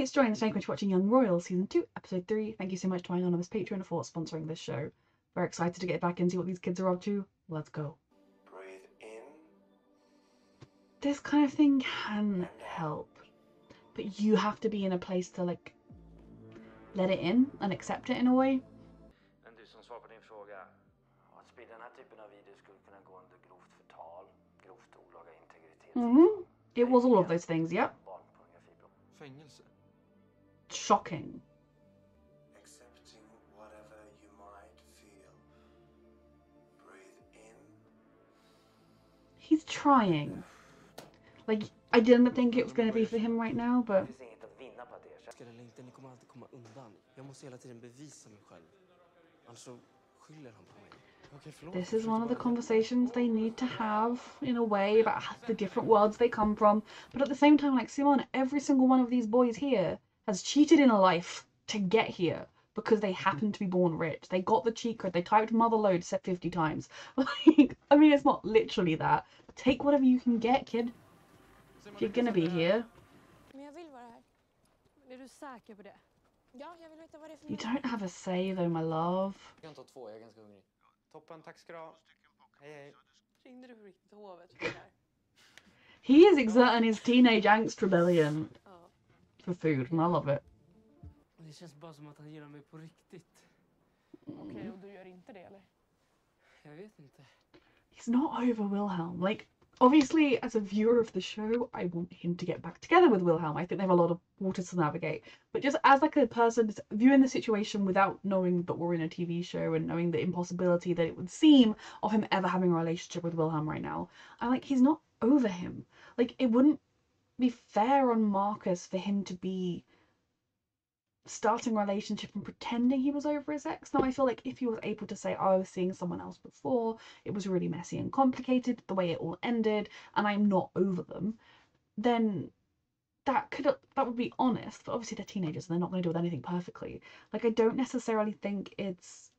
it's Joy, and thank you for watching Young Royals Season 2, Episode 3. Thank you so much to my anonymous patron for sponsoring this show. Very excited to get back and see what these kids are up to. Let's go. Breathe in. This kind of thing can help, but you have to be in a place to like let it in and accept it in a way. Men du, som svar på din fråga. Att sprida den här typen av video skulle kunna gå under grovt förtal, grovt olaga integritet. It was all of those things, yep. Fängelse. Shocking. Accepting whatever you might feel. Breathe in. He's trying. Like, I didn't think it was going to be for him right now, but... This is one of the conversations they need to have, in a way, about the different worlds they come from. But at the same time, like, Simon, every single one of these boys here has cheated in a life to get here because they happen to be born rich. They got the cheat code. They typed motherload set 50 times. Like, I mean, it's not literally that. Take whatever you can get, kid. If you're gonna be here. You don't have a say though, my love. He is exerting his teenage angst rebellion for food, and I love it. He's not over Wilhelm. Like, obviously, as a viewer of the show, I want him to get back together with Wilhelm. I think they have a lot of waters to navigate. But just as like a person viewing the situation without knowing that we're in a TV show and knowing the impossibility that it would seem of him ever having a relationship with Wilhelm right now, I'm like, he's not over him. Like, it wouldn't be fair on Marcus for him to be starting a relationship and pretending he was over his ex. Now I feel like if he was able to say, oh, I was seeing someone else before, it was really messy and complicated the way it all ended, and I'm not over them, then that would be honest. But obviously they're teenagers and they're not going to do anything perfectly. Like, I don't necessarily think it's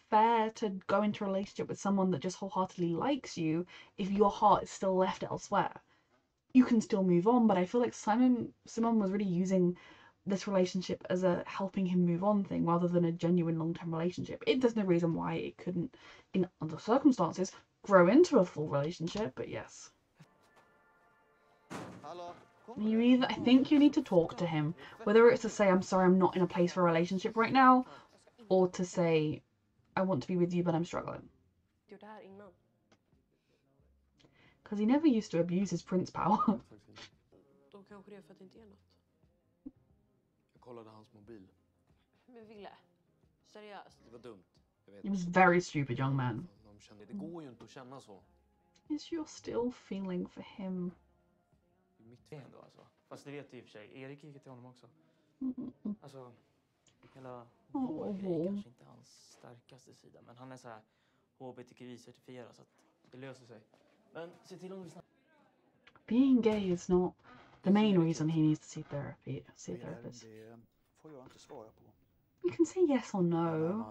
fair to go into a relationship with someone that just wholeheartedly likes you if your heart is still left elsewhere. You can still move on, but I feel like Simon was really using this relationship as a helping him move on thing rather than a genuine long-term relationship. There's no reason why it couldn't, in other circumstances, grow into a full relationship, but yes. I think you need to talk to him, whether it's to say, I'm sorry, I'm not in a place for a relationship right now, or to say, I want to be with you, but I'm struggling. Because he never used to abuse his prince power. It was very stupid, young man. Is you're still feeling for him? Fast det vet du i och för sig. Erik gick till honom också. Alltså, hela HIV är kanske inte hans starkaste sida. Men han är så här HBTQI-certifierad så att det löser sig. Men se till om du snabbt. Being gay is not the main reason he needs to see therapy. See a therapist. Får jag inte svara på. You can say yes or no.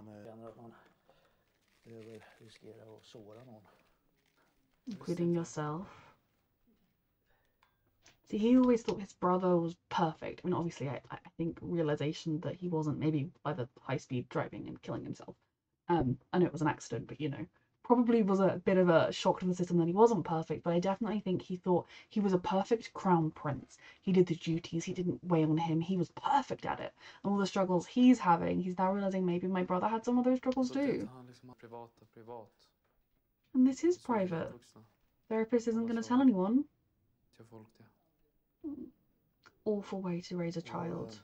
Including yourself. See, he always thought his brother was perfect. I mean, obviously, I think realization that he wasn't, maybe by the high-speed driving and killing himself. I know it was an accident, but, you know, probably was a bit of a shock to the system that he wasn't perfect, but I definitely think he thought he was a perfect crown prince. He did the duties, he didn't weigh on him, he was perfect at it. And all the struggles he's having, he's now realizing maybe my brother had some of those struggles too. And this is private. Therapist isn't going to tell anyone. Awful way to raise a child.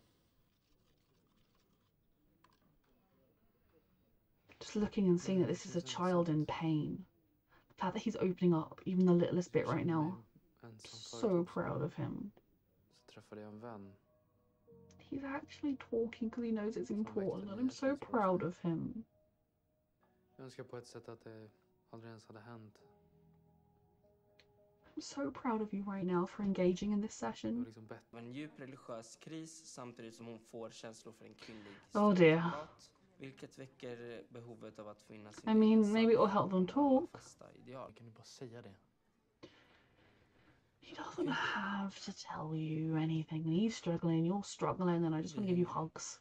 Just looking and seeing that this is a child in pain. The fact that he's opening up even the littlest bit right now. So proud of him. He's actually talking because he knows it's important, and I'm so proud of him. I'm so proud of you right now for engaging in this session. Oh dear. I mean, maybe it will help them talk. He doesn't have to tell you anything. When he's struggling, you're struggling, and I just want to give you hugs.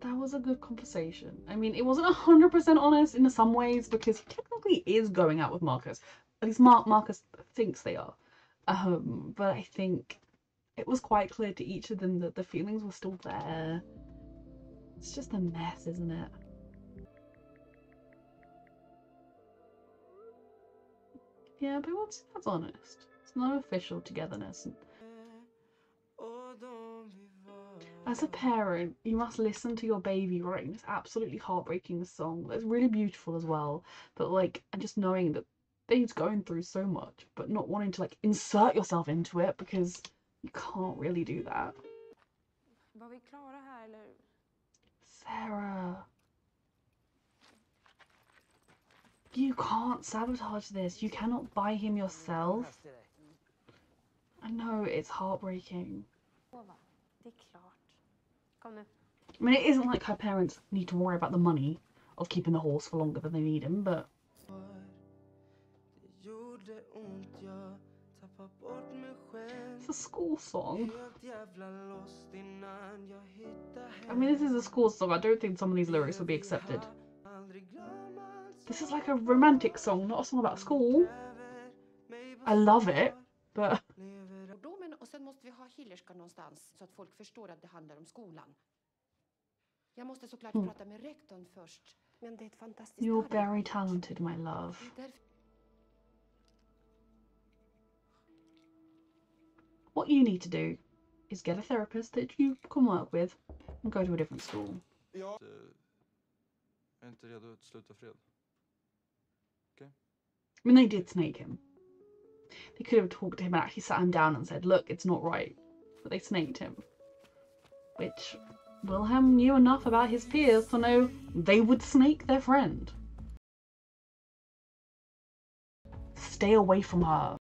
That was a good conversation. I mean, it wasn't 100% honest in some ways because he technically is going out with Marcus. At least Marcus thinks they are. But I think it was quite clear to each of them that the feelings were still there. It's just a mess, isn't it? Yeah, but that's honest. It's no official togetherness. As a parent, you must listen to your baby writing this absolutely heartbreaking song that's really beautiful as well. But like, and just knowing that he's going through so much, but not wanting to like insert yourself into it because you can't really do that. Sara. You can't sabotage this. You cannot buy him yourself. I know, it's heartbreaking. I mean, it isn't like her parents need to worry about the money of keeping the horse for longer than they need him, but... It's a school song. I mean, this is a school song. I don't think some of these lyrics would be accepted. This is like a romantic song, not a song about school. I love it, but... Och sen måste vi ha hillerska någonstans så att folk förstår att det handlar om skolan. Jag måste såklart prata med rektorn först. Men det är ett fantastiskt You're very talented, my love. What you need to do is get a therapist that you can work with and go to a different school. Jag är inte redo att sluta fred. Okay? I mean, they did snake him. They could have talked to him and actually sat him down and said, look, it's not right. But they snaked him. Which Wilhelm knew enough about his peers to know they would snake their friend. Stay away from her.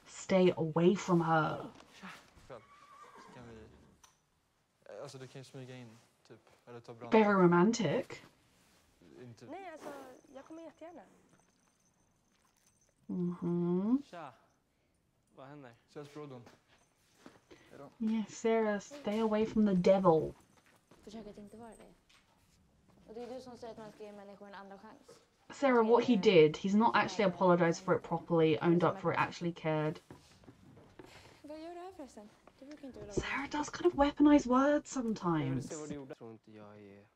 Stay away from her. Kan vi... Alltså du kan ju smyga in, typ. Eller ta brand. Very romantic. Inte... Nej, alltså, jag kommer jättegärna. Tja. Vad händer? Ses brodern. Yeah, Sara, stay away from the devil. Försök att inte vara det. Och det är du som säger att man ska ge människor en andra chans. Sara, what he did, he's not actually apologized for it properly, owned up for it, actually cared. Vad gör du här förresten? Du brukar inte vilja... Sara does kind of weaponize words sometimes. Jag tror inte jag är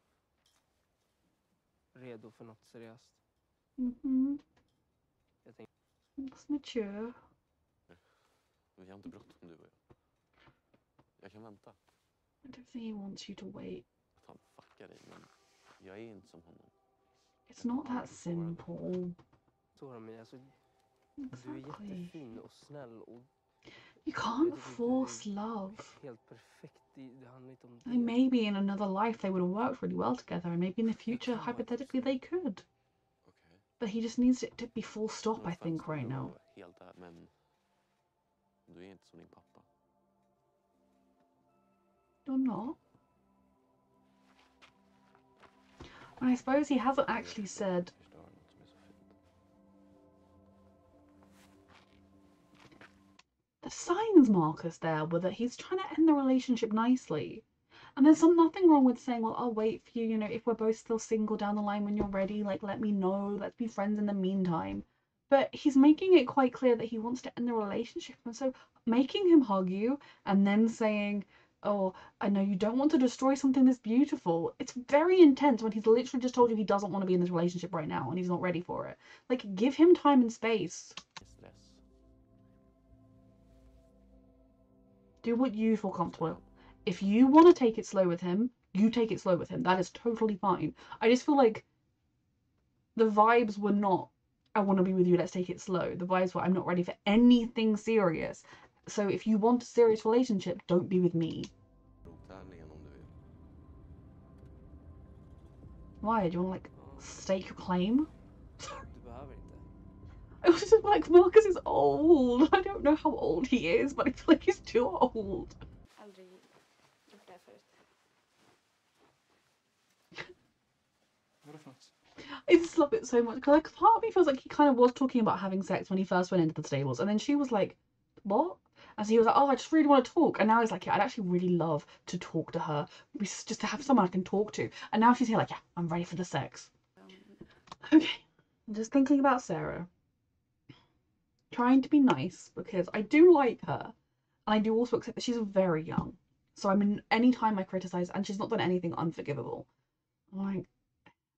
redo för något seriöst. It's mature. Vi har inte bråttom du och jag. Jag kan vänta. I don't think he wants you to wait. Att han fuckar dig, men jag är inte som honom. It's not that simple. Så mig, alltså, du är jättefin och snäll och... You can't force love. Helt perfekt. Det handlar inte om I mean, maybe in another life they would have worked really well together, and maybe in the future, hypothetically, they could. But he just needs it to be full stop, I think, right now. Helt där, men du är inte som din pappa. You're not. And I suppose he hasn't actually said... The signs Marcus there were that he's trying to end the relationship nicely. And there's nothing wrong with saying, well, I'll wait for you, you know, if we're both still single down the line when you're ready, like, let me know, let's be friends in the meantime. But he's making it quite clear that he wants to end the relationship. And so making him hug you and then saying, oh, I know you don't want to destroy something this beautiful. It's very intense when he's literally just told you he doesn't want to be in this relationship right now and he's not ready for it. Like, give him time and space. Do what you feel comfortable with. If you want to take it slow with him, you take it slow with him. That is totally fine. I just feel like the vibes were not, I want to be with you, let's take it slow. The vibes were, I'm not ready for anything serious. So if you want a serious relationship, don't be with me. Why? Do you want to, like, stake your claim? I also feel like Marcus is old. I don't know how old he is, but I feel like he's too old. Aldrig gjort det här förut. Vadå för något? I just love it so much because like part of me feels like he kind of was talking about having sex when he first went into the stables, and then she was like, "What?" And so he was like, "Oh, I just really want to talk." And now he's like, "Yeah, I'd actually really love to talk to her, just to have someone I can talk to." And now she's here like, "Yeah, I'm ready for the sex." Okay, I'm just thinking about Sarah, trying to be nice because I do like her, and I do also accept that she's very young. So I mean, any time I criticize, and she's not done anything unforgivable. I'm like,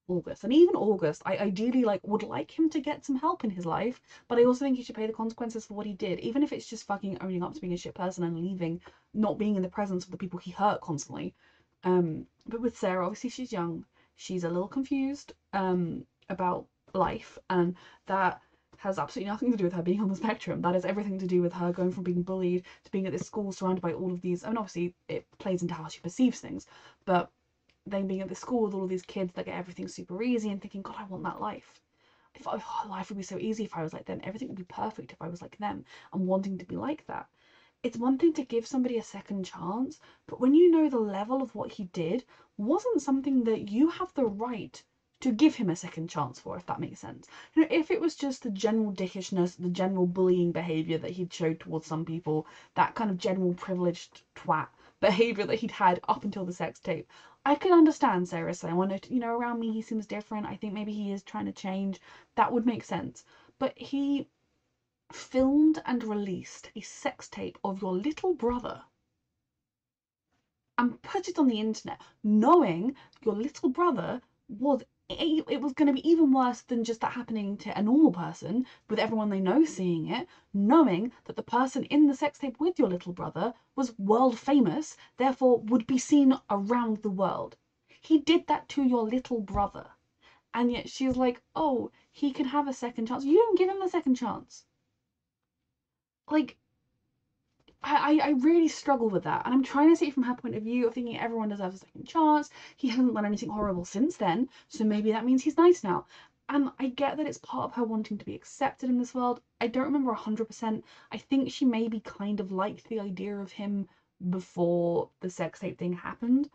August, and even August, I ideally would like him to get some help in his life, but I also think he should pay the consequences for what he did, even if it's just fucking owning up to being a shit person and leaving, not being in the presence of the people he hurt constantly. But with Sarah, obviously she's young, she's a little confused about life, and that has absolutely nothing to do with her being on the spectrum. That has everything to do with her going from being bullied to being at this school surrounded by all of these. I mean, obviously it plays into how she perceives things, but then being at the school with all of these kids that get everything super easy and thinking, God, I want that life. If life would be so easy if I was like them. Everything would be perfect if I was like them, and wanting to be like that. It's one thing to give somebody a second chance, but when you know the level of what he did wasn't something that you have the right to give him a second chance for, if that makes sense. You know, if it was just the general dickishness, the general bullying behaviour that he'd showed towards some people, that kind of general privileged twat behaviour that he'd had up until the sex tape, I could understand Sarah saying, well, no, around me he seems different. I think maybe he is trying to change. That would make sense. But he filmed and released a sex tape of your little brother and put it on the internet, knowing your little brother was it was going to be even worse than just that happening to a normal person with everyone they know seeing it, knowing that the person in the sex tape with your little brother was world famous, therefore would be seen around the world. He did that to your little brother, and yet she's like, oh, he can have a second chance. You don't give him the second chance. Like, I really struggle with that, and I'm trying to see it from her point of view of thinking everyone deserves a second chance. He hasn't done anything horrible since then, so maybe that means he's nice now. And I get that it's part of her wanting to be accepted in this world. I don't remember 100%. I think she maybe kind of liked the idea of him before the sex tape thing happened.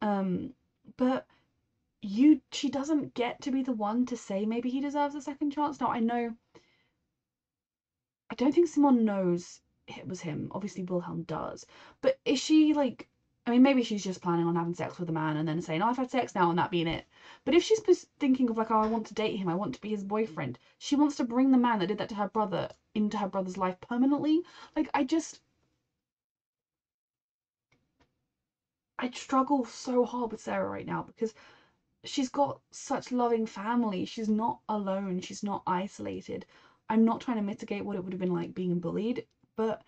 But she doesn't get to be the one to say maybe he deserves a second chance. Now, I don't think Simone knows it was him. Obviously, Wilhelm does. But is she like, I mean, maybe she's just planning on having sex with a man and then saying, oh, I've had sex now, and that being it. But if she's thinking of like, oh, I want to date him, I want to be his boyfriend, she wants to bring the man that did that to her brother into her brother's life permanently. Like, I struggle so hard with Sarah right now because she's got such loving family. She's not alone. She's not isolated. I'm not trying to mitigate what it would have been like being bullied, but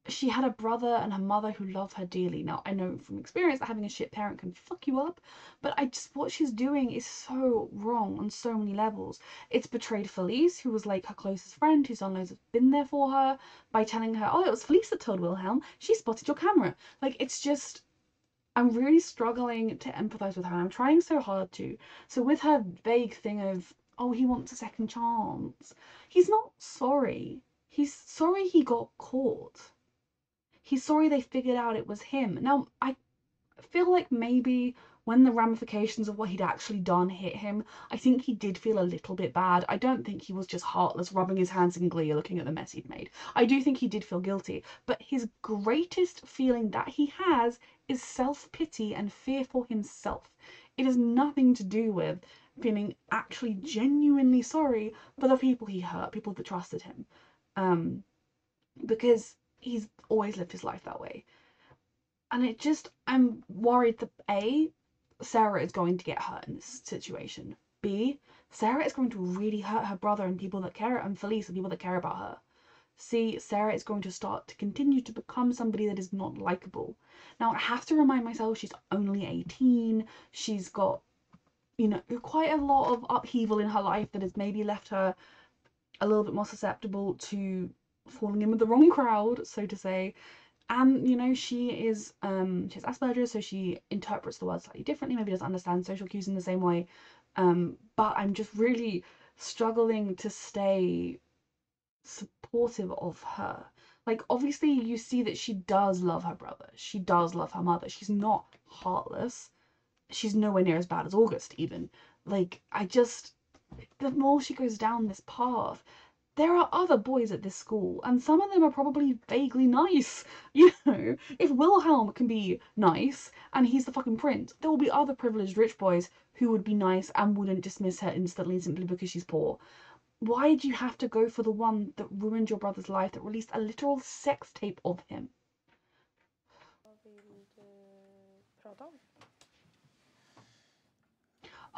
she had a brother and her mother who loved her dearly. Now, I know from experience that having a shit parent can fuck you up, but what she's doing is so wrong on so many levels. It's betrayed Felice, who was like her closest friend, who's done loads of been there for her, by telling her, oh, it was Felice that told Wilhelm, she spotted your camera. Like, it's just, I'm really struggling to empathize with her, and I'm trying so hard to. So with her vague thing of, oh, he wants a second chance, he's not sorry. He's sorry he got caught. He's sorry they figured out it was him. Now, I feel like maybe when the ramifications of what he'd actually done hit him, I think he did feel a little bit bad. I don't think he was just heartless, rubbing his hands in glee looking at the mess he'd made. I do think he did feel guilty, but his greatest feeling that he has is self-pity and fear for himself. It has nothing to do with feeling actually genuinely sorry for the people he hurt, people that trusted him. Because he's always lived his life that way. And I'm worried that A, Sarah is going to get hurt in this situation. B, Sarah is going to really hurt her brother and people that care, and Felice and people that care about her. C, Sarah is going to start to continue to become somebody that is not likable. Now, I have to remind myself she's only 18. She's got, quite a lot of upheaval in her life that has maybe left her a little bit more susceptible to falling in with the wrong crowd, so to say. And she has Asperger's, so she interprets the words slightly differently, maybe doesn't understand social cues in the same way. But I'm just really struggling to stay supportive of her. Like, obviously you see that she does love her brother, she does love her mother, she's not heartless, she's nowhere near as bad as August even, Like, the more she goes down this path, there are other boys at this school, and some of them are probably vaguely nice. You know, if Wilhelm can be nice, and he's the fucking prince, there will be other privileged rich boys who would be nice and wouldn't dismiss her instantly simply because she's poor. Why do you have to go for the one that ruined your brother's life, that released a literal sex tape of him? Vad vill du prata om?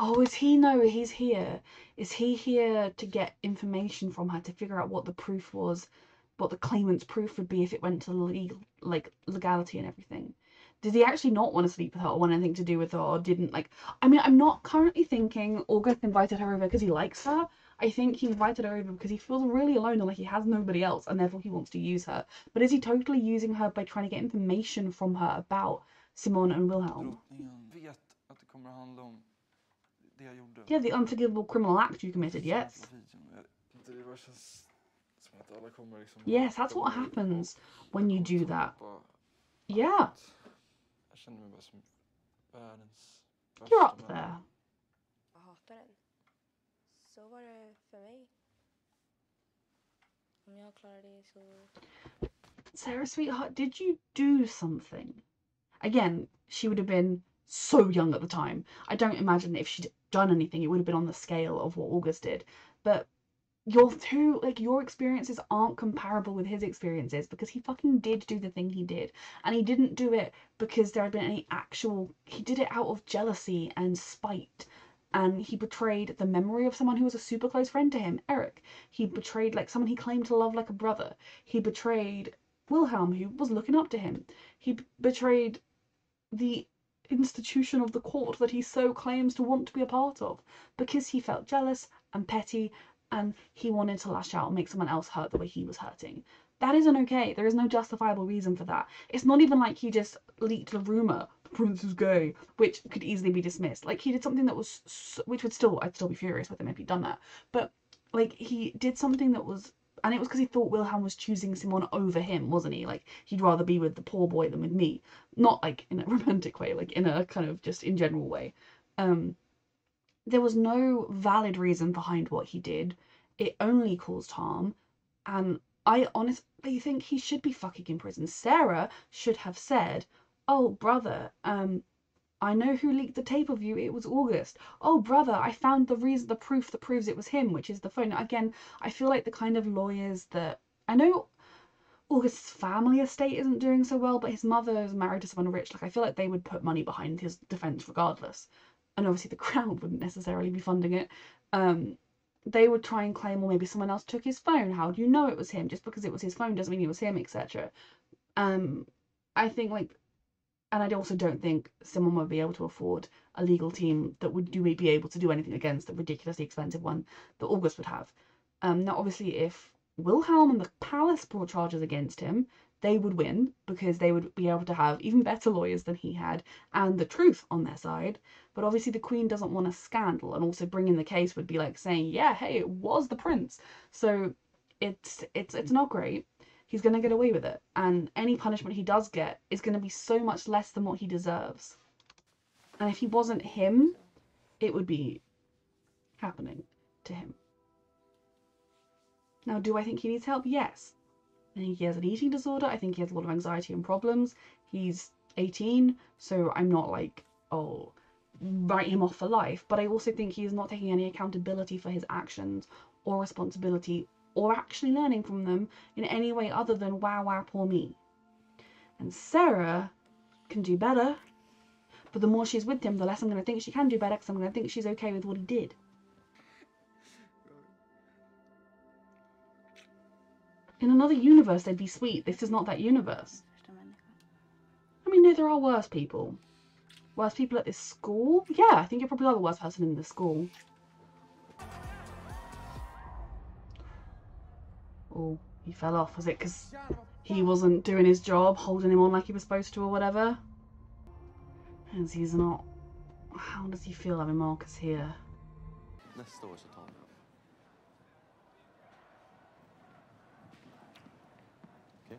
Oh, he's here. Is he here to get information from her to figure out what the proof was, what the claimant's proof would be if it went to legality and everything? Did he actually not want to sleep with her or want anything to do with her, or didn't like? I mean, I'm not currently thinking August invited her over because he likes her. I think he invited her over because he feels really alone and like he has nobody else, and therefore he wants to use her. But is he totally using her by trying to get information from her about Simone and Wilhelm? Drottningen vet att det kommer att handla om det jag gjorde. Yeah, the unforgivable criminal act you committed, yes. Det bara känns som att alla kommer liksom... Yes, that's what happens when you do that. Yeah. Jag känner mig bara som världens You're värsta up there. människa. Jag hatar den. Så var det för mig. Om jag klarar det så... Sarah, sweetheart, did you do something? Again, she would have been so young at the time. I don't imagine if she'd done anything, it would have been on the scale of what August did. But your experiences aren't comparable with his experiences, because he fucking did do the thing he did. And he didn't do it because there had been any he did it out of jealousy and spite. And he betrayed the memory of someone who was a super close friend to him, Eric. He betrayed like someone he claimed to love like a brother. He betrayed Wilhelm, who was looking up to him. He betrayed the institution of the court that he so claims to want to be a part of, because he felt jealous and petty, and he wanted to lash out and make someone else hurt the way he was hurting. That isn't okay. There is no justifiable reason for that. It's not even like he just leaked a rumor, the prince is gay, which could easily be dismissed. Like, he did something that was, I'd still be furious with him if he'd done that. But, like, he did something that was, and it was because he thought Wilhelm was choosing Simone over him, wasn't he? Like, he'd rather be with the poor boy than with me. Not, like, in a romantic way, like, in a kind of just in general way. There was no valid reason behind what he did. It only caused harm, and I honestly think he should be fucking in prison. Sarah should have said, "Oh, brother, I know who leaked the tape of you. It was August. Oh, brother, I found the proof that proves it was him, which is the phone." Again, I feel like the kind of lawyers that... I know August's family estate isn't doing so well, but his mother is married to someone rich. Like, I feel like they would put money behind his defense regardless. And obviously the crown wouldn't necessarily be funding it. They would try and claim, well, maybe someone else took his phone. How do you know it was him? Just because it was his phone doesn't mean it was him, etc. I think, like, and I also don't think someone would be able to afford a legal team that would be able to do anything against the ridiculously expensive one that August would have. Now, obviously, if Wilhelm and the palace brought charges against him, they would win, because they would be able to have even better lawyers than he had and the truth on their side. But obviously the Queen doesn't want a scandal, and also bringing the case would be like saying, yeah, hey, it was the prince. So it's not great. He's going to get away with it, and any punishment he does get is going to be so much less than what he deserves. And if he wasn't him, it would be happening to him. Now, do I think he needs help? Yes. I think he has an eating disorder. I think he has a lot of anxiety and problems. He's 18, so I'm not like, oh, write him off for life. But I also think he is not taking any accountability for his actions or responsibility, or actually learning from them in any way other than, wow, poor me. And Sara can do better. But the more she's with him, the less I'm going to think she can do better, because I'm going to think she's okay with what he did. In another universe, they'd be sweet. This is not that universe. I mean, no, there are worse people. Worse people at this school? Yeah, I think you probably are the worst person in this school. Oh, he fell off. Was it because he wasn't doing his job, holding him on like he was supposed to or whatever? And he's not... How does he feel having Marcus here? Nästa år så tar vi dem. Okej?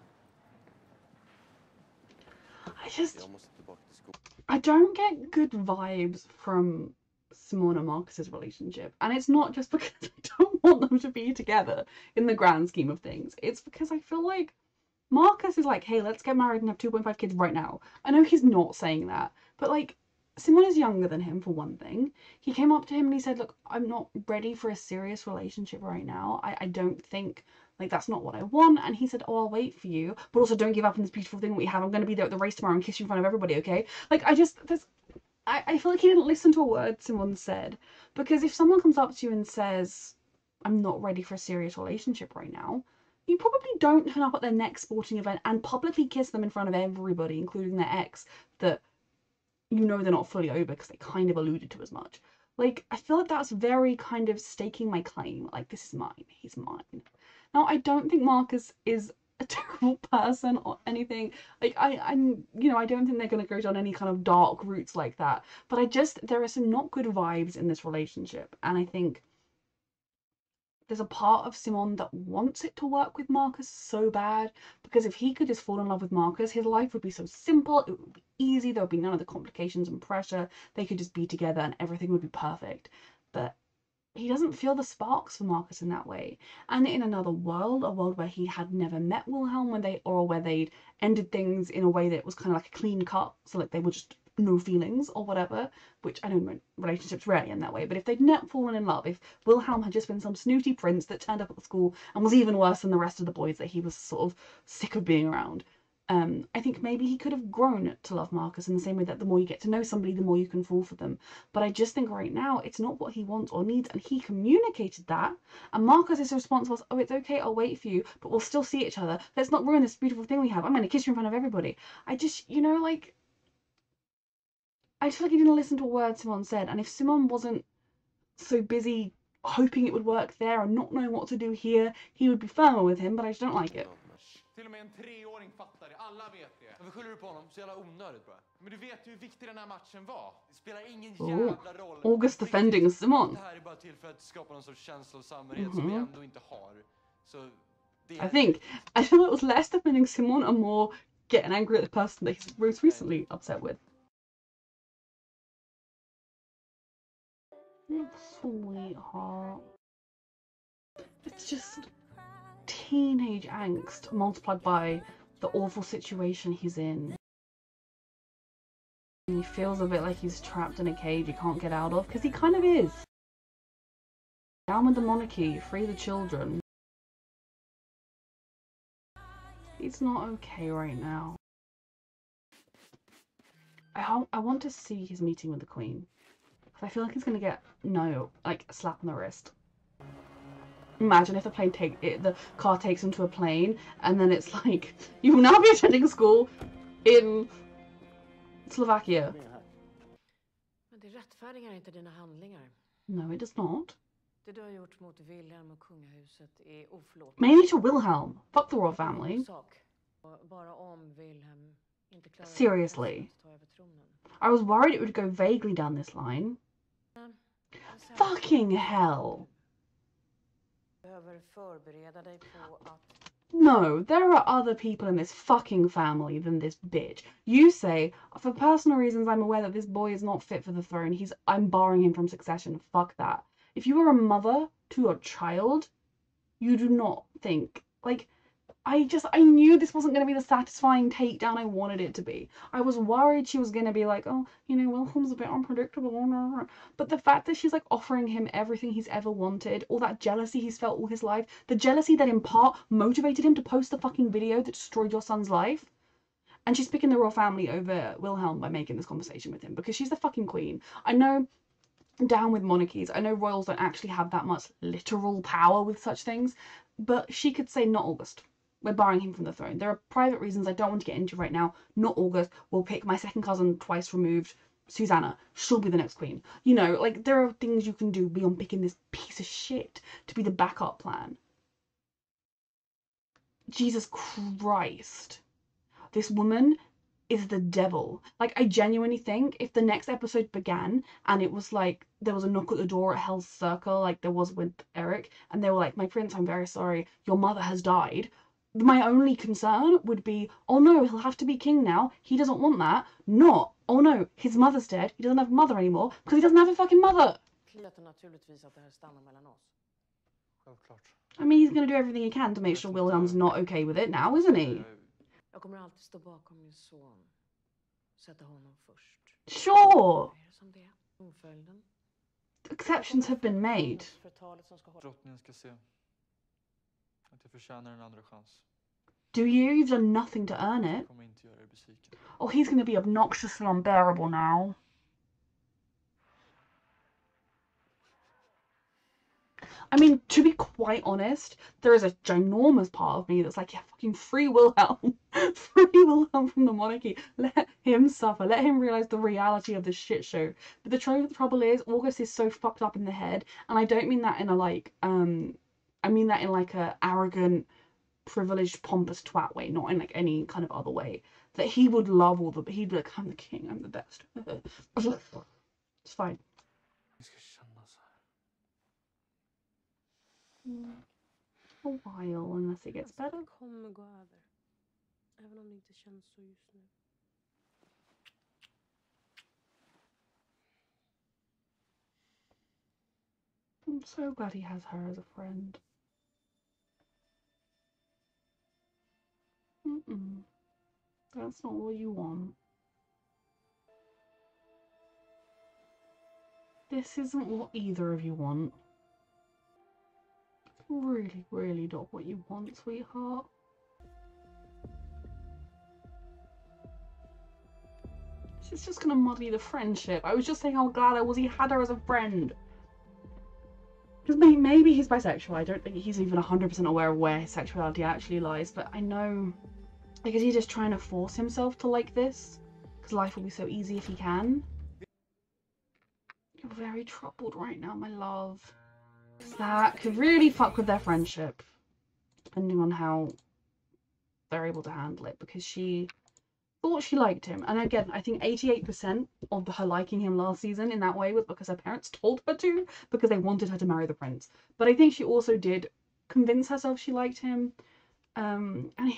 I just... Jag måste tillbaka till skolan. I don't get good vibes from Simone and Marcus's relationship. And it's not just because I don't want them to be together in the grand scheme of things. It's because I feel like Marcus is like, hey, let's get married and have 2.5 kids right now. I know he's not saying that, but like, Simone is younger than him, for one thing. He came up to him and he said, look, I'm not ready for a serious relationship right now. I don't think, like, that's not what I want. And he said, oh, I'll wait for you, but also don't give up on this beautiful thing we have. I'm going to be there at the race tomorrow and kiss you in front of everybody, okay? Like, I feel like he didn't listen to a word Simone said. Because if someone comes up to you and says, I'm not ready for a serious relationship right now, you probably don't turn up at their next sporting event and publicly kiss them in front of everybody, including their ex, that you know they're not fully over because they kind of alluded to as much. Like, I feel like that's very kind of staking my claim. Like, this is mine. He's mine. Now, I don't think Marcus is a terrible person or anything. Like, I'm, you know, I don't think they're going to go down any kind of dark routes like that. But there are some not good vibes in this relationship. And I think there's a part of Simone that wants it to work with Marcus so bad, because if he could just fall in love with Marcus, his life would be so simple, it would be easy, there would be none of the complications and pressure, they could just be together and everything would be perfect. But he doesn't feel the sparks for Marcus in that way. And in another world, a world where he had never met Wilhelm, where they'd ended things in a way that was kind of like a clean cut, so like they were just no feelings or whatever, which I know relationships rarely end that way, but if they'd not fallen in love, if Wilhelm had just been some snooty prince that turned up at the school and was even worse than the rest of the boys that he was sort of sick of being around, I think maybe he could have grown to love Marcus in the same way that the more you get to know somebody, the more you can fall for them. But I just think right now it's not what he wants or needs, and he communicated that, and Marcus's response was, oh, it's okay, I'll wait for you, but we'll still see each other. Let's not ruin this beautiful thing we have. I'm going to kiss you in front of everybody. I just, you know, like, I feel like he didn't listen to a word Simone said, and if Simone wasn't so busy hoping it would work there and not knowing what to do here, he would be firmer with him, but I just don't like it. Till och med en 3-åring fattar det. Alla vet det. Varför skyller du på honom? Så jävla onödigt bara. Men du vet ju hur viktig den här matchen var. Det spelar ingen jävla roll. August defending Simone. Det här är bara till för att skapa någon sorts känsla och samhörighet som vi ändå inte har. Så I feel it was less defending Simone and more getting angry at the person that he's most recently upset with. Sweetheart. It's just teenage angst multiplied by the awful situation he's in. He feels a bit like he's trapped in a cage he can't get out of, because he kind of is. Down with the monarchy, free the children. He's not okay right now. I want to see his meeting with the Queen. I feel like he's gonna get a slap on the wrist. Imagine if the car takes him to a plane, and then it's like, you will now be attending school in Slovakia. Men det rättfärdigar inte dina handlingar. No, it does not. Det du har gjort mot Wilhelm och kungahuset är oförlåtligt. Mainly to Wilhelm. Fuck the royal family. Bara om Wilhelm inte klarar Seriously. att ta över tronen. I was worried it would go vaguely down this line. Fucking hell. Behöver förbereda dig på att No, there are other people in this fucking family than this bitch. You say, for personal reasons, I'm aware that this boy is not fit for the throne. I'm barring him from succession. Fuck that. If you are a mother to your child, you do not think, like, I knew this wasn't going to be the satisfying takedown I wanted it to be. I was worried she was going to be like, oh, you know, Wilhelm's a bit unpredictable. But the fact that she's like offering him everything he's ever wanted, all that jealousy he's felt all his life, the jealousy that in part motivated him to post the fucking video that destroyed your son's life. And she's picking the royal family over Wilhelm by making this conversation with him because she's the fucking queen. I know, down with monarchies, I know royals don't actually have that much literal power with such things, but she could say, not August. We're barring him from the throne. There are private reasons I don't want to get into right now. Not August. We'll pick my second cousin twice removed, Susanna. She'll be the next queen. You know, like, there are things you can do beyond picking this piece of shit to be the backup plan. Jesus Christ. This woman is the devil. Like, I genuinely think if the next episode began and it was like there was a knock at the door at Hell's Circle like there was with Eric, and they were like, my prince, I'm very sorry, your mother has died, my only concern would be, oh no, he'll have to be king now. He doesn't want that. Not, oh no, his mother's dead. He doesn't have a mother anymore because he doesn't have a fucking mother. Naturligtvis att det här stannar mellan oss. Självklart. I mean, he's going to do everything he can to make sure Wilhelm's not okay with it now, isn't he? Jag kommer alltid stå bakom min son. Sätta honom först. Sure. Är det som det är? Oföljden. Exceptions have been made. Förtalet som ska hålla. Drottningen ska se att jag förtjänar en andra chans. Do you? You've done nothing to earn it. Jag kommer inte göra er besviken. Oh, he's going to be obnoxiously unbearable now. I mean, to be quite honest, there is a ginormous part of me that's like, yeah, fucking free Wilhelm. Free Wilhelm from the monarchy. Let him suffer. Let him realise the reality of this shit show. But the trouble is, August is so fucked up in the head, and I don't mean that in a like, I mean that in like a arrogant, privileged, pompous twat way, not in like any kind of other way. That he would love all the, he'd be like, I'm the king, I'm the best. It's fine. Vi ska känna så här. A while, unless it gets better. Det kommer gå över. Även om det inte känns så just nu. I'm so glad he has her as a friend. That's not what you want. This isn't what either of you want. Really, really not what you want, sweetheart. This is just gonna muddy the friendship. I was just saying how glad I was he had her as a friend. Because maybe he's bisexual. I don't think he's even 100% aware of where his sexuality actually lies. But I know, like, is he just trying to force himself to like this? Because life will be so easy if he can. You're very troubled right now, my love. That could really fuck with their friendship, depending on how they're able to handle it, because she thought she liked him. And again, I think 88% of her liking him last season in that way was because her parents told her to, because they wanted her to marry the prince. But I think she also did convince herself she liked him. And it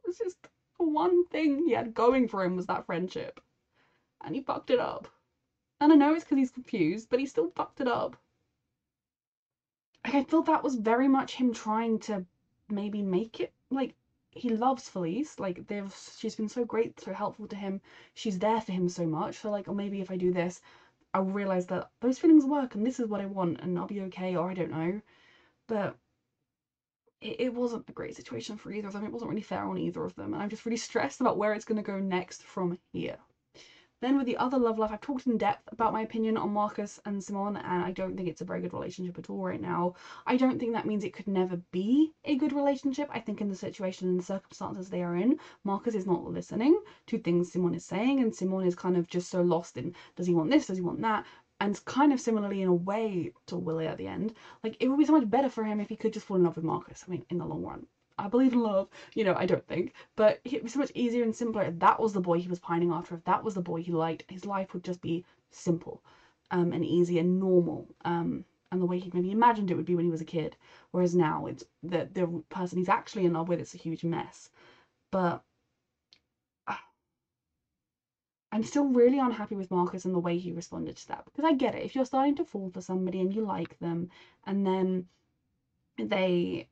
was just the one thing he had going for him was that friendship. And he fucked it up. And I know it's because he's confused, but he still fucked it up. I feel that was very much him trying to maybe make it, like, he loves Felice, like, she's been so great, so helpful to him, she's there for him so much, so like, oh, maybe if I do this, I'll realise that those feelings work, and this is what I want, and I'll be okay, or I don't know, but it wasn't a great situation for either of them, it wasn't really fair on either of them, and I'm just really stressed about where it's going to go next from here. Then with the other love life, I've talked in depth about my opinion on Marcus and Simone, and I don't think it's a very good relationship at all right now. I don't think that means it could never be a good relationship. I think in the situation and the circumstances they are in, Marcus is not listening to things Simone is saying, and Simone is kind of just so lost in, does he want this, does he want that? And kind of similarly in a way to Willie at the end. Like, it would be so much better for him if he could just fall in love with Marcus, I mean, in the long run. I believe in love, you know, I don't think, but it was so much easier and simpler if that was the boy he was pining after, if that was the boy he liked, his life would just be simple, and easy and normal, and the way he maybe imagined it would be when he was a kid, whereas now it's the person he's actually in love with, it's a huge mess. But I'm still really unhappy with Marcus and the way he responded to that, because I get it, if you're starting to fall for somebody and you like them, and then they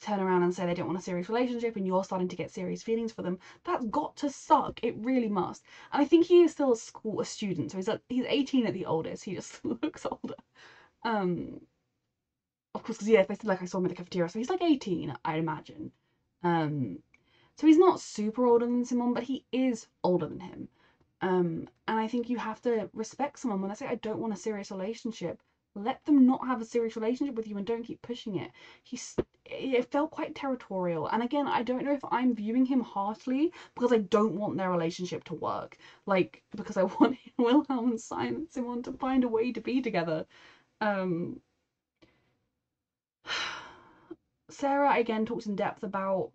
turn around and say they don't want a serious relationship and you're starting to get serious feelings for them, that's got to suck. It really must. And I think he is still a student, so he's 18 at the oldest. He just looks older. Of course, because yeah, if I said like I saw him at the cafeteria, so he's like 18, I'd imagine. So he's not super older than Simone, but he is older than him. And I think you have to respect someone. When I say I don't want a serious relationship, let them not have a serious relationship with you and don't keep pushing it. It felt quite territorial. And again, I don't know if I'm viewing him harshly because I don't want their relationship to work. Like, because I want Wilhelm and Simon to find a way to be together. Sara, again, talks in depth about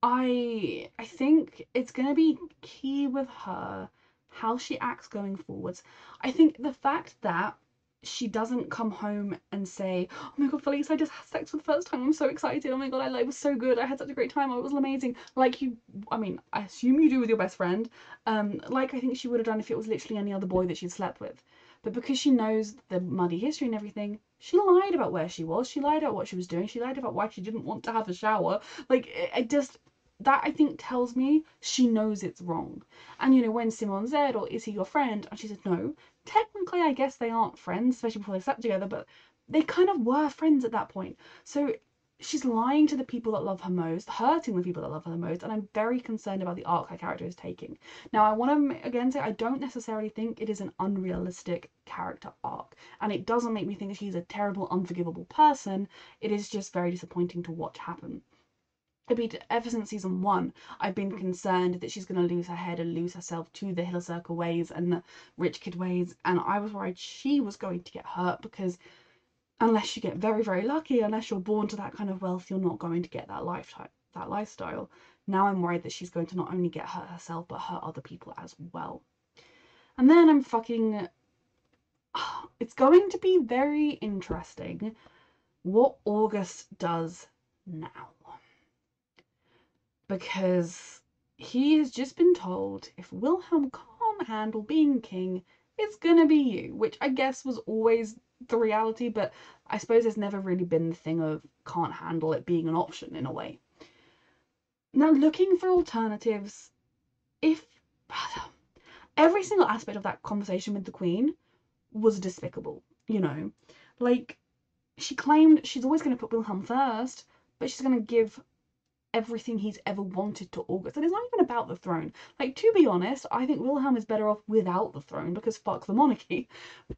I think it's going to be key with her how she acts going forwards. I think the fact that she doesn't come home and say, oh my god, Felice, I just had sex for the first time, I'm so excited, oh my god, it was so good, I had such a great time, it was amazing, like you, I mean, I assume you do with your best friend, like I think she would have done if it was literally any other boy that she'd slept with. But because she knows the muddy history and everything, she lied about where she was, she lied about what she was doing, she lied about why she didn't want to have a shower, like, it just, that I think tells me she knows it's wrong. And you know, when Simon said, or is he your friend? And she said, no. Technically, I guess they aren't friends, especially before they slept together, but they kind of were friends at that point. So she's lying to the people that love her most, hurting the people that love her the most, and I'm very concerned about the arc her character is taking. Now, I want to again say I don't necessarily think it is an unrealistic character arc, and it doesn't make me think she's a terrible, unforgivable person. It is just very disappointing to watch happen. Ever since season 1, I've been concerned that she's going to lose her head and lose herself to the Hill Circle ways and the rich kid ways, and I was worried she was going to get hurt because unless you get very, very lucky, unless you're born to that kind of wealth, you're not going to get that lifestyle. Now I'm worried that she's going to not only get hurt herself, but hurt other people as well. And then I'm fucking... It's going to be very interesting what August does now. Because he has just been told if Wilhelm can't handle being king, it's gonna be you, which I guess was always the reality, but I suppose there's never really been the thing of can't handle it being an option in a way. Now, looking for alternatives, if every single aspect of that conversation with the Queen was despicable, you know, like she claimed she's always going to put Wilhelm first, but she's going to give everything he's ever wanted to August. And it's not even about the throne. Like, to be honest, I think Wilhelm is better off without the throne because fuck the monarchy.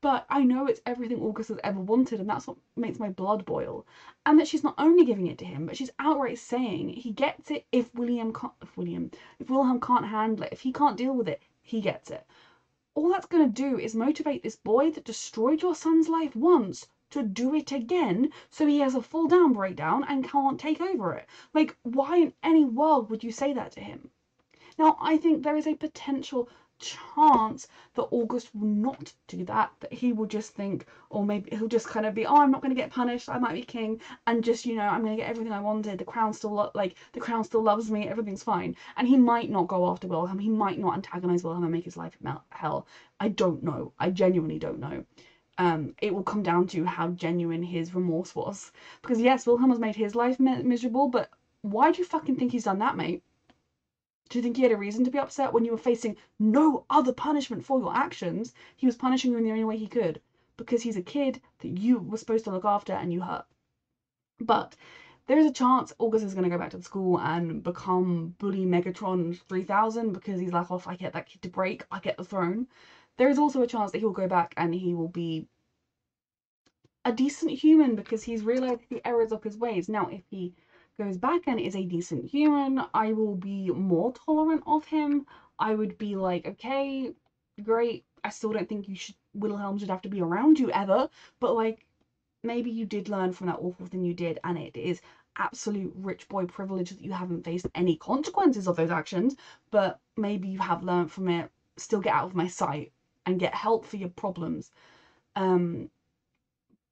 But I know it's everything August has ever wanted, and that's what makes my blood boil. And that she's not only giving it to him, but she's outright saying he gets it if Wilhelm can't handle it. If he can't deal with it, he gets it. All that's going to do is motivate this boy that destroyed your son's life once to do it again, so he has a full down breakdown and can't take over it. Like, why in any world would you say that to him? Now, I think there is a potential chance that August will not do that he will just think, or maybe he'll just kind of be, oh, I'm not going to get punished, I might be king, and just, you know, I'm going to get everything I wanted, the crown still loves me, everything's fine. And he might not go after Wilhelm, he might not antagonize Wilhelm and make his life hell. I don't know, I genuinely don't know. It will come down to how genuine his remorse was. Because yes, Wilhelm has made his life miserable, but why do you fucking think he's done that, mate? Do you think he had a reason to be upset when you were facing no other punishment for your actions? He was punishing you in the only way he could, because he's a kid that you were supposed to look after and you hurt. But there is a chance August is going to go back to the school and become Bully Megatron 3000 because he's like, oh, if I get that kid to break, I get the throne. There is also a chance that he'll go back and he will be a decent human because he's realised the errors of his ways. Now, if he goes back and is a decent human, I will be more tolerant of him. I would be like, okay, great. I still don't think Wilhelm should have to be around you ever, but like, maybe you did learn from that awful thing you did, and it is absolute rich boy privilege that you haven't faced any consequences of those actions, but maybe you have learned from it. Still get out of my sight and get help for your problems.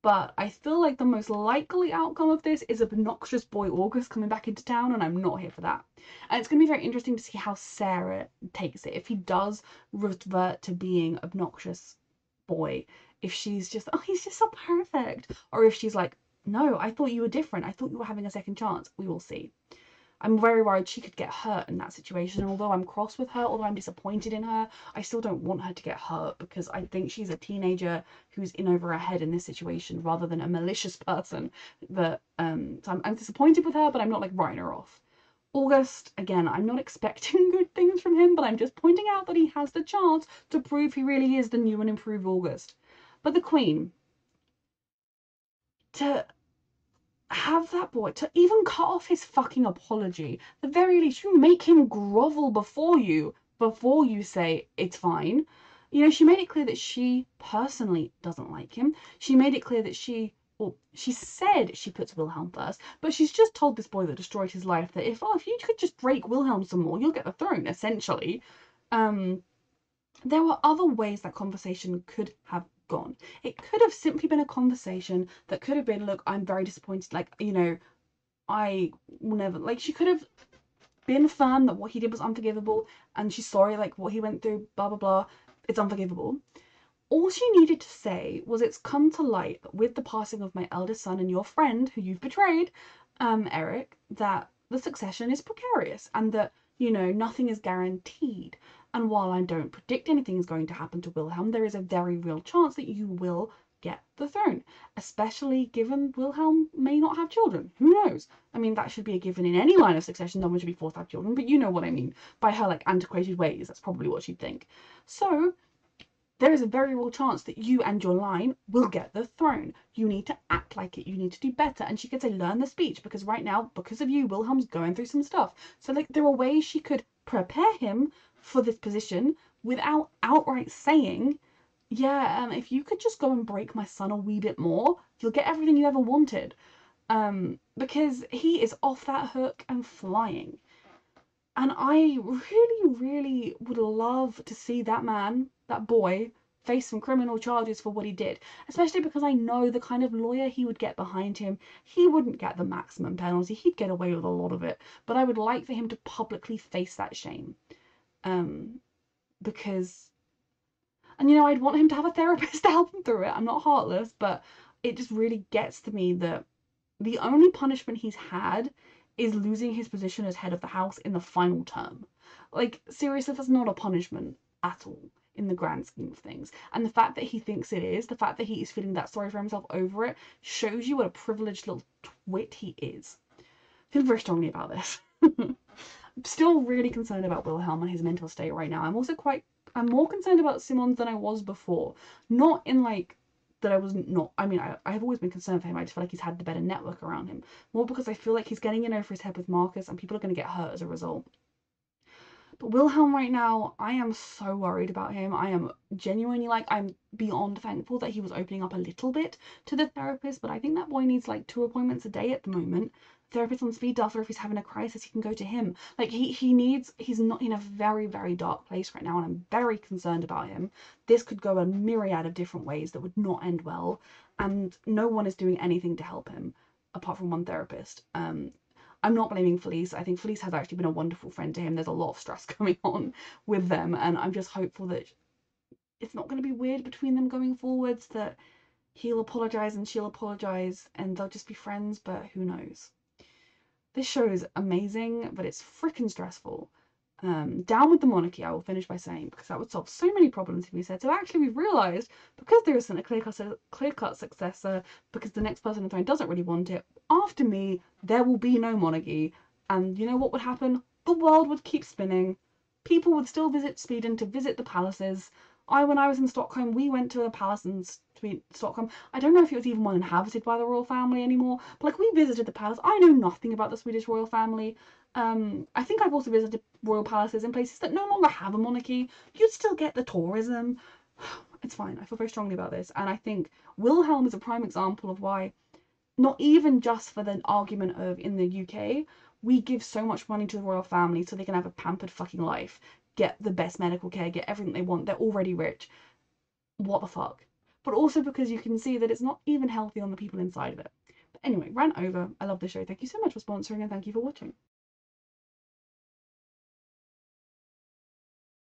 But I feel like the most likely outcome of this is obnoxious boy August coming back into town, and I'm not here for that. And it's going to be very interesting to see how Sara takes it. If he does revert to being obnoxious boy, if she's just, oh, he's just so perfect, or if she's like, no, I thought you were different, I thought you were having a second chance. We will see. I'm very worried she could get hurt in that situation. And although I'm cross with her, although I'm disappointed in her, I still don't want her to get hurt because I think she's a teenager who's in over her head in this situation rather than a malicious person. That so I'm disappointed with her, but I'm not like writing her off. August, again, I'm not expecting good things from him, but I'm just pointing out that he has the chance to prove he really is the new and improved August. But the Queen, to have that boy, to even cut off his fucking apology, at the very least, you make him grovel before you say it's fine. You know, she made it clear that she personally doesn't like him. She made it clear that she said she puts Wilhelm first, but she's just told this boy that destroyed his life that if you could just break Wilhelm some more, you'll get the throne, essentially. There were other ways that conversation could have gone. It could have simply been a conversation that could have been, look, I'm very disappointed, like, you know, I will never, like, she could have been firm that what he did was unforgivable and she's sorry, like, what he went through, blah, blah, blah, it's unforgivable. All she needed to say was, it's come to light that with the passing of my eldest son and your friend, who you've betrayed, Eric, that the succession is precarious and that, you know, nothing is guaranteed. And while I don't predict anything is going to happen to Wilhelm, there is a very real chance that you will get the throne, especially given Wilhelm may not have children. Who knows? I mean, that should be a given in any line of succession. No one should be forced to have children, but you know what I mean. By her, like, antiquated ways, that's probably what she'd think. So there is a very real chance that you and your line will get the throne. You need to act like it. You need to do better. And she could say, learn the speech, because right now, because of you, Wilhelm's going through some stuff. So, like, there are ways she could prepare him for this position without outright saying, yeah, if you could just go and break my son a wee bit more, you'll get everything you ever wanted. Because he is off that hook and flying. And I really, really would love to see that man, that boy, face some criminal charges for what he did. Especially because I know the kind of lawyer he would get behind him. He wouldn't get the maximum penalty. He'd get away with a lot of it. But I would like for him to publicly face that shame. Because... And, you know, I'd want him to have a therapist to help him through it. I'm not heartless, but it just really gets to me that the only punishment he's had is losing his position as head of the house in the final term. Like, seriously, that's not a punishment at all in the grand scheme of things. And the fact that he thinks it is, the fact that he is feeling that sorry for himself over it, shows you what a privileged little twit he is. I feel very strongly about this. I'm still really concerned about Wilhelm and his mental state right now. I'm more concerned about Simons than I was before. Not in, like, that I was not, I mean, I have always been concerned for him. I just feel like he's had the better network around him. More because I feel like he's getting in over his head with Marcus and people are going to get hurt as a result. But Wilhelm right now, I am so worried about him. I am genuinely, like, I'm beyond thankful that he was opening up a little bit to the therapist, but I think that boy needs, like, 2 appointments a day at the moment. Therapist on speed dial, or if he's having a crisis, he can go to him. Like, he's not in a very, very dark place right now, and I'm very concerned about him. This could go a myriad of different ways that would not end well, and no one is doing anything to help him, apart from one therapist. I'm not blaming Felice. I think Felice has actually been a wonderful friend to him. There's a lot of stress going on with them, and I'm just hopeful that it's not going to be weird between them going forwards, that he'll apologise and she'll apologise, and they'll just be friends, but who knows. This show is amazing, but it's freaking stressful. Down with the monarchy, I will finish by saying, because that would solve so many problems if we said. So actually we've realised, because there isn't a clear-cut successor, because the next person on the throne doesn't really want it, after me, there will be no monarchy. And you know what would happen? The world would keep spinning. People would still visit Sweden to visit the palaces. When I was in Stockholm, we went to a palace in Stockholm. I don't know if it was even one inhabited by the royal family anymore, but like, we visited the palace. I know nothing about the Swedish royal family. I think I've also visited royal palaces in places that no longer have a monarchy. You'd still get the tourism. It's fine. I feel very strongly about this. And I think Wilhelm is a prime example of why, not even just for the argument of in the UK, we give so much money to the royal family so they can have a pampered fucking life, get the best medical care, get everything they want. They're already rich. What the fuck? But also because you can see that it's not even healthy on the people inside of it. But anyway, rant over. I love the show. Thank you so much for sponsoring and thank you for watching.